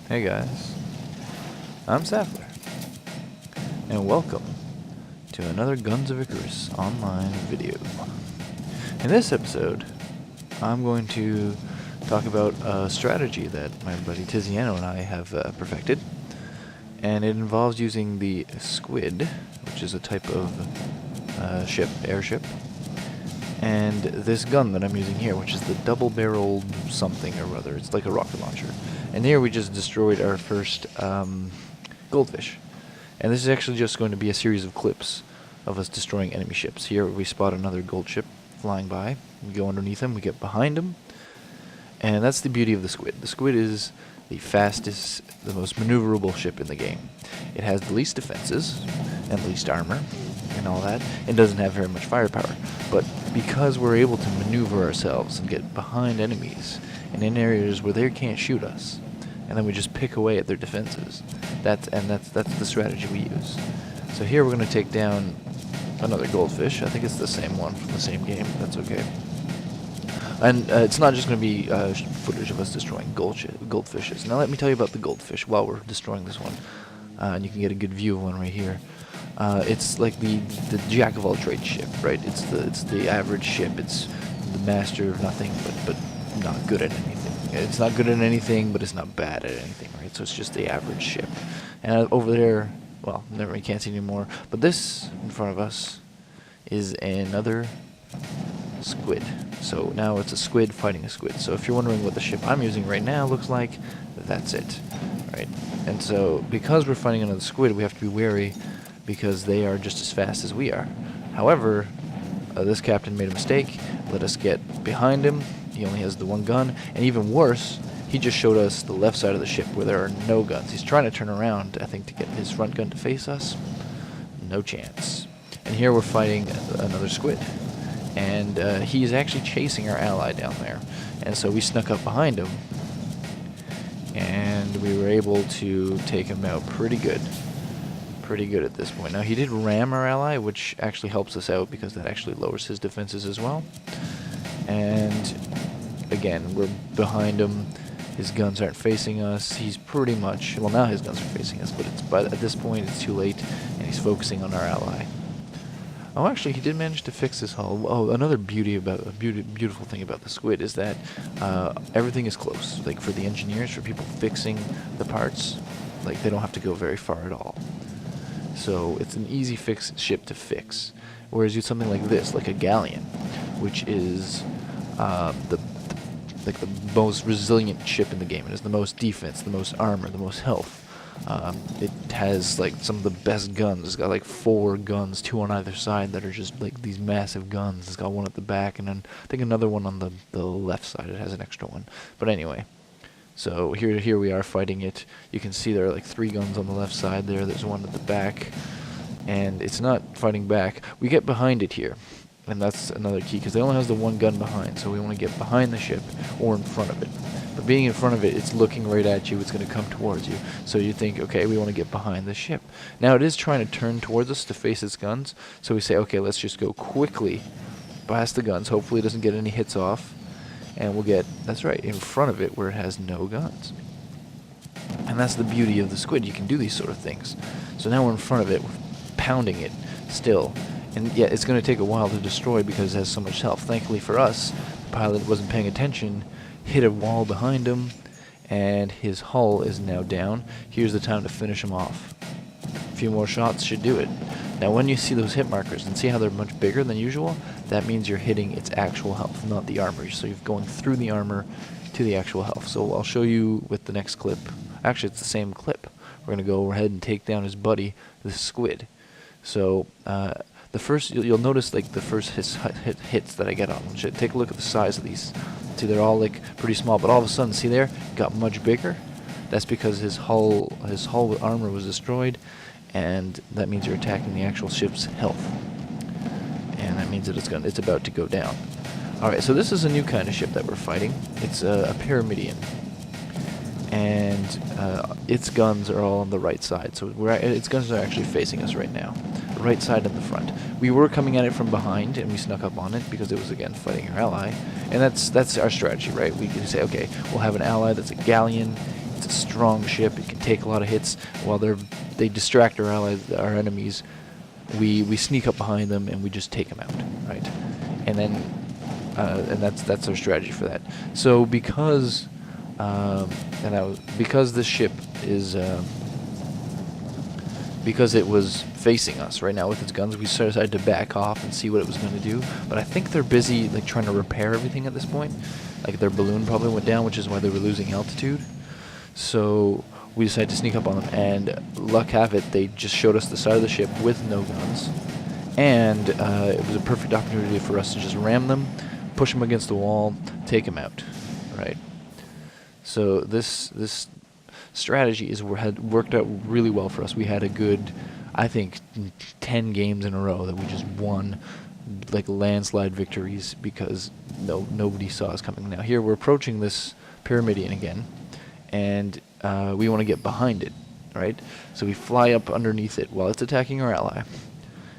Hey guys, I'm XavLer, and welcome to another Guns of Icarus online video. In this episode, I'm going to talk about a strategy that my buddy Tiziano and I have perfected, and it involves using the squid, which is a type of airship, and this gun that I'm using here, which is the double-barreled something or other. It's like a rocket launcher. And here we just destroyed our first goldfish. And this is actually just going to be a series of clips of us destroying enemy ships. Here we spot another gold ship flying by. We go underneath him, we get behind him. And that's the beauty of the squid. The squid is the fastest, the most maneuverable ship in the game. It has the least defenses and least armor and all that. It doesn't have very much firepower. But because we're able to maneuver ourselves and get behind enemies and in areas where they can't shoot us, and then we just pick away at their defenses, that's the strategy we use. So here we're going to take down another goldfish. I think it's the same one from the same game. That's okay. And it's not just going to be footage of us destroying goldfishes. Now let me tell you about the goldfish while we're destroying this one. And you can get a good view of one right here. It's like the jack of all trades ship, right? It's the average ship. It's the master of nothing, but not good at anything. It's not good at anything, but it's not bad at anything, right? So it's just the average ship. And over there, well, never, you can't see anymore. But this in front of us is another squid. So now it's a squid fighting a squid. So if you're wondering what the ship I'm using right now looks like, that's it, right? And so because we're fighting another squid, we have to be wary because they are just as fast as we are. However, this captain made a mistake, let us get behind him. He only has the one gun, and even worse, he just showed us the left side of the ship where there are no guns. He's trying to turn around, I think, to get his front gun to face us. No chance. And here we're fighting another squid. And he's actually chasing our ally down there. And so we snuck up behind him, and we were able to take him out pretty good. Pretty good at this point. Now he did ram our ally, which actually helps us out because that actually lowers his defenses as well. And again, we're behind him. His guns aren't facing us. He's pretty much, well, now his guns are facing us, but at this point it's too late, and he's focusing on our ally. Oh, actually, he did manage to fix his hull. Oh, another beautiful thing about the squid is that everything is close. Like for the engineers, for people fixing the parts, like they don't have to go very far at all. So it's an easy ship to fix. Whereas you something like this, like a galleon, which is the most resilient ship in the game. It has the most defense, the most armor, the most health. It has like some of the best guns. It's got like 4 guns, 2 on either side that are just like these massive guns. It's got one at the back and then I think another one on the left side. It has an extra one. But anyway, so here we are fighting it. You can see there are like 3 guns on the left side there. There's one at the back. And it's not fighting back. We get behind it here. And that's another key, because it only has the one gun behind, so we want to get behind the ship or in front of it. But being in front of it, it's looking right at you, it's going to come towards you. So you think, okay, we want to get behind the ship. Now it is trying to turn towards us to face its guns, so we say, okay, let's just go quickly past the guns, hopefully it doesn't get any hits off, and we'll get, that's right, in front of it where it has no guns. And that's the beauty of the squid, you can do these sort of things. So now we're in front of it, we're pounding it still. And yeah, it's going to take a while to destroy because it has so much health. Thankfully for us, the pilot wasn't paying attention, hit a wall behind him, and his hull is now down. Here's the time to finish him off. A few more shots should do it. Now when you see those hit markers and see how they're much bigger than usual, that means you're hitting its actual health, not the armor. So you're going through the armor to the actual health. So I'll show you with the next clip. Actually, it's the same clip. We're going to go ahead and take down his buddy, the squid. So, the first, you'll notice like the first hits that I get on them. Take a look at the size of these. See, they're all like pretty small, but all of a sudden, see there, got much bigger. That's because his hull with armor was destroyed, and that means you're attacking the actual ship's health, and that means that it's about to go down. All right, so this is a new kind of ship that we're fighting. It's a Pyramidian, and its guns are all on the right side. So its guns are actually facing us right now. Right side and the front. We were coming at it from behind, and we snuck up on it because it was again fighting our ally, and that's our strategy, right? We can say, okay, we'll have an ally that's a galleon, it's It's a strong ship. It can take a lot of hits while they distract our allies, our enemies. We sneak up behind them and we just take them out, right? And then and that's our strategy for that. So because because this ship is because it was facing us right now with its guns, we decided to back off and see what it was going to do. But I think they're busy like trying to repair everything at this point. Like their balloon probably went down, which is why they were losing altitude. So we decided to sneak up on them, and luck have it, they just showed us the side of the ship with no guns. And it was a perfect opportunity for us to just ram them, push them against the wall, take them out, right? So this strategy had worked out really well for us. We had a good, I think, 10 games in a row that we just won, like landslide victories, because nobody saw us coming. Now here we're approaching this Pyramidion again, and we want to get behind it, right? So we fly up underneath it while it's attacking our ally,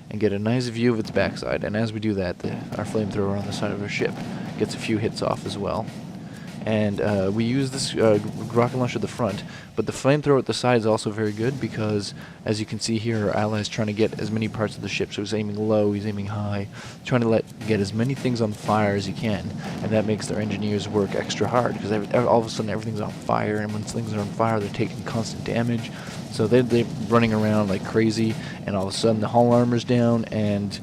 and get a nice view of its backside. And as we do that, our flamethrower on the side of our ship gets a few hits off as well. And we use this rocket launcher at the front, but the flamethrower at the side is also very good because, as you can see here, our ally is trying to get as many parts of the ship. So he's aiming low, he's aiming high, trying to get as many things on fire as he can, and that makes their engineers work extra hard because all of a sudden everything's on fire, and when things are on fire, they're taking constant damage. So they're running around like crazy, and all of a sudden the hull armor's down, and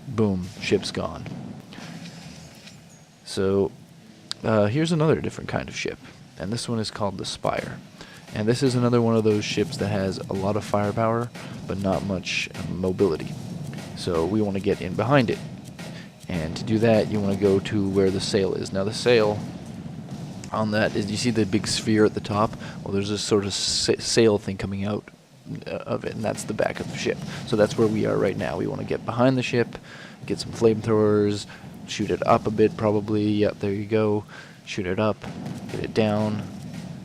boom, ship's gone. So here's another different kind of ship, and this one is called the Spire. And this is another one of those ships that has a lot of firepower, but not much mobility. So we want to get in behind it. And to do that, you want to go to where the sail is. Now the sail on that is, you see the big sphere at the top? Well, there's this sort of sail thing coming out of it, and that's the back of the ship. So that's where we are right now. We want to get behind the ship, get some flamethrowers, shoot it up a bit probably. Yep, there you go. Shoot it up, get it down,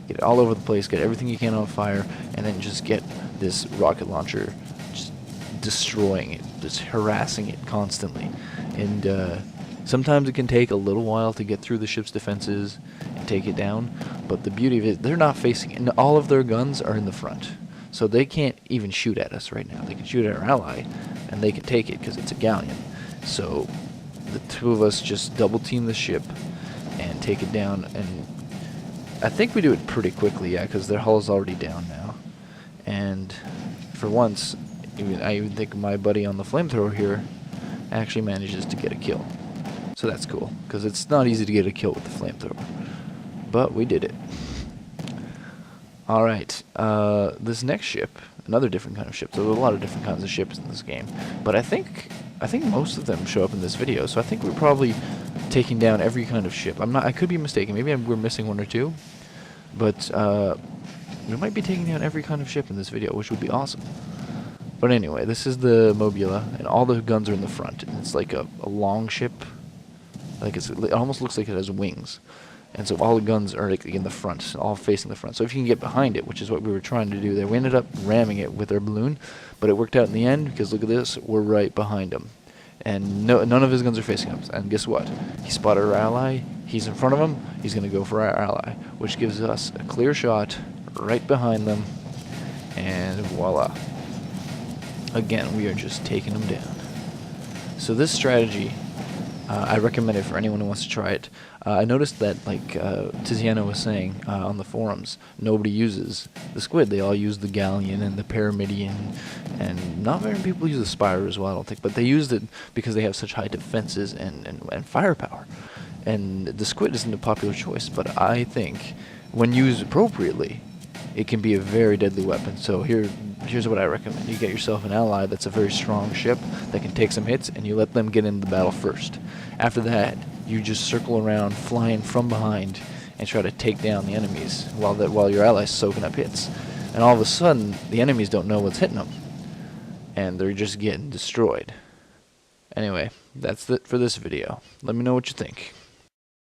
get it all over the place, get everything you can on fire, and then just get this rocket launcher just destroying it, just harassing it constantly. And sometimes it can take a little while to get through the ship's defenses and take it down, but the beauty of it, they're not facing it, and all of their guns are in the front. So they can't even shoot at us right now. They can shoot at our ally, and they can take it because it's a galleon. So the two of us just double team the ship and take it down, and I think we do it pretty quickly, yeah, because their hull is already down now. And for once, I even think my buddy on the flamethrower here actually manages to get a kill. So that's cool, because it's not easy to get a kill with the flamethrower. But we did it. Alright, this next ship, another different kind of ship. So there's a lot of different kinds of ships in this game. But I think most of them show up in this video, so I think we're probably taking down every kind of ship. I could be mistaken. Maybe we're missing one or two, but we might be taking down every kind of ship in this video, which would be awesome. But anyway, this is the Mobula, and all the guns are in the front. And it's like a long ship, like it almost looks like it has wings. And so all the guns are like in the front, all facing the front. So if you can get behind it, which is what we were trying to do there, we ended up ramming it with our balloon, but it worked out in the end because look at this, we're right behind him. And none of his guns are facing us. And guess what? He spotted our ally, he's in front of him, he's going to go for our ally, which gives us a clear shot right behind them, and voila. Again, we are just taking them down. So this strategy, I recommend it for anyone who wants to try it. I noticed that, like Tiziano was saying on the forums, nobody uses the squid. They all use the galleon and the pyramidion, and not very many people use the spire as well, I don't think. But they used it because they have such high defenses and firepower. And the squid isn't a popular choice, but I think when used appropriately, it can be a very deadly weapon. So here's what I recommend. You get yourself an ally that's a very strong ship that can take some hits, and you let them get into the battle first. After that, you just circle around, flying from behind, and try to take down the enemies while your ally's soaking up hits. And all of a sudden, the enemies don't know what's hitting them, and they're just getting destroyed. Anyway, that's it for this video. Let me know what you think.